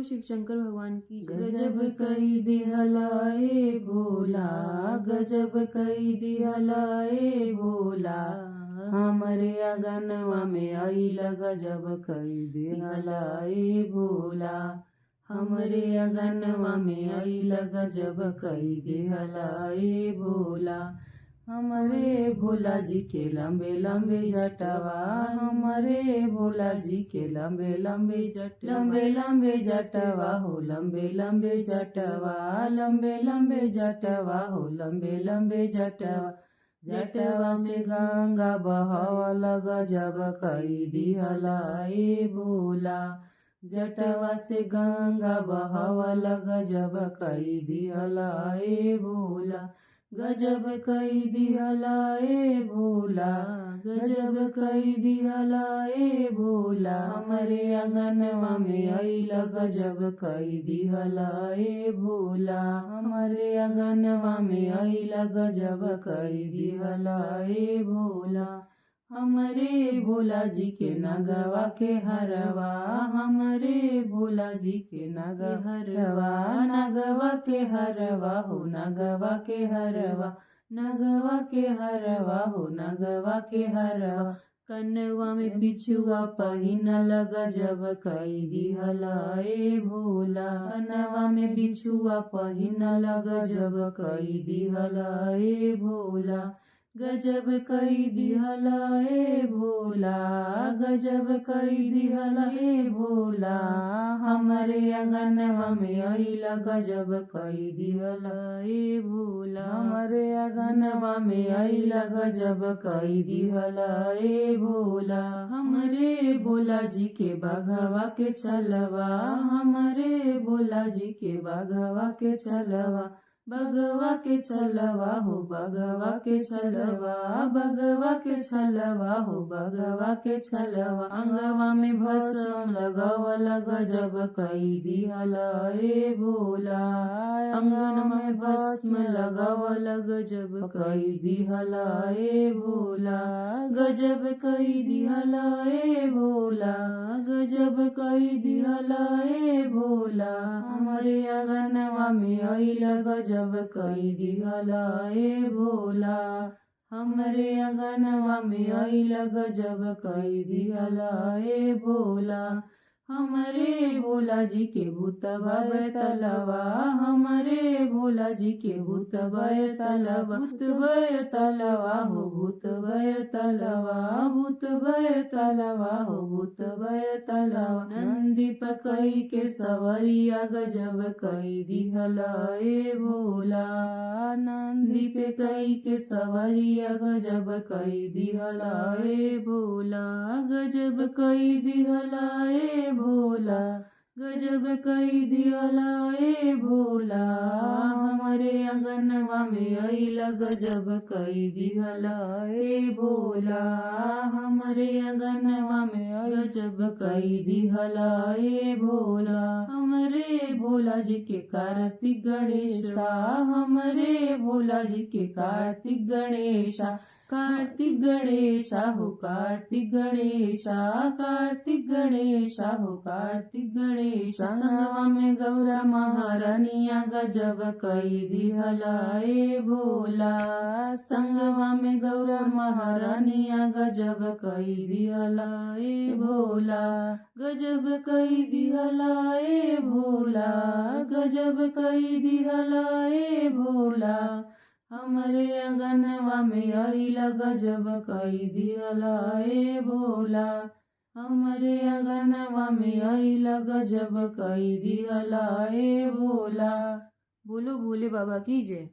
शिव शंकर भगवान की जय। गजब कई दिहलाए भोला, गजब कई दिहलाए भोला, हमरे अगनवा में आइला गजब कई दिहलाए भोला, हमरे अगनवा में आइला गजब कई दिहलाए भोला। हमारे भोला जी के लंबे लंबे जटवा, हमारे भोला जी के लंबे लंबे जटवा हो, लंबे लंबे जटवा, लंबे लंबे जटवा हो, लंबे लंबे जटवा। जटवा से गंगा बहवला गजब कई दिहलाए भोला, जटवा से गंगा बहवला गजब कई दिहलाए भोला, गजब कई दिहलाए भोला, गजब कई दिहलाए भोला। हमरे अंगनवा में आइला गजब कई दिहलाए भोला, हमरे अंगनवा में आइला गजब कई दिहलाए भोला। हमरे भोला जी के नगवा के हरवा, हमरे भोला जी के हरवा, नगवा के हरवा हो, नगवा के हरवा, नगवा के हरवा हो, नगवा के हरवा। कनवा में बिछुआ पहिनल गजब कई दिहलाए भोला, कनवा में बिछुआ पहिनल गजब कई दिहलाए भोला, गजब कई दिहलाए भोला, गजब कई दिहलाए भोला। हमरे अंगनवा में आइला गजब कई दिहलाए भोला, हमरे अंगनवा में आइला गजब कई दिहलाए भोला। हमरे भोला जी के बाघवा के चलवा, हमरे भोला जी के बाघवा के चलवा, बगवा के छलवा हो, बगवा के छलवा, बगवा के छलवा हो, बगवा के छलवा। अंगवा में भस्म लगावला गजब कई दिहलाए भोला, अंगन में भस्म लगावला गजब कई दिहलाए भोला, गजब कई दिहलाए भोला, गजब कई दिहलाए भोला। हमारे अंगनवा में आइला गजब कई दिहलाए भोला, हमरे अंगनवा में आइला गजब कई दिहलाए भोला। हमरे भोला जी के भूतवा तलवा, हमरे भोला जी के भूतवा तलवा, भूतवा तलवा हो, भूतवा तलवा, भूतवा तलवा हो, भूतवा तलवा। नंदी पकई के सवरिया गजब कई दिहलाए भोला, नंदी पे कई के सवरिया गजब कई दिहलाए भोला, गजब कई दिहलाए भोला, गजब कई दिहलाए भोला। हमारे अंगनवा में आइला गजब कई दिहलाए भोला, हमारे अंगनवा में गजब कई दिहलाए भोला। हमरे भोला जी के कार्तिक गणेशा, हमरे भोला जी के कार्तिक गणेशा, कार्तिक गणेशा हो, कार्तिक गणेशा, कार्तिक गणेशा हो, कार्तिक गणेशा। संगवा में गौरा महारानिया गजब कई दिहलाए भोला, संगवा में गौरा महारानिया गजब कई दिहलाए भोला, गजब कई दिहलाए भोला, गजब कई दिहलाए भोला। हमरे अंगनवा में आइला गजब कई दिहलाए भोला, हमरे अंगनवा में आइला गजब कई दिहलाए भोला। बोलो भोले बाबा की जय।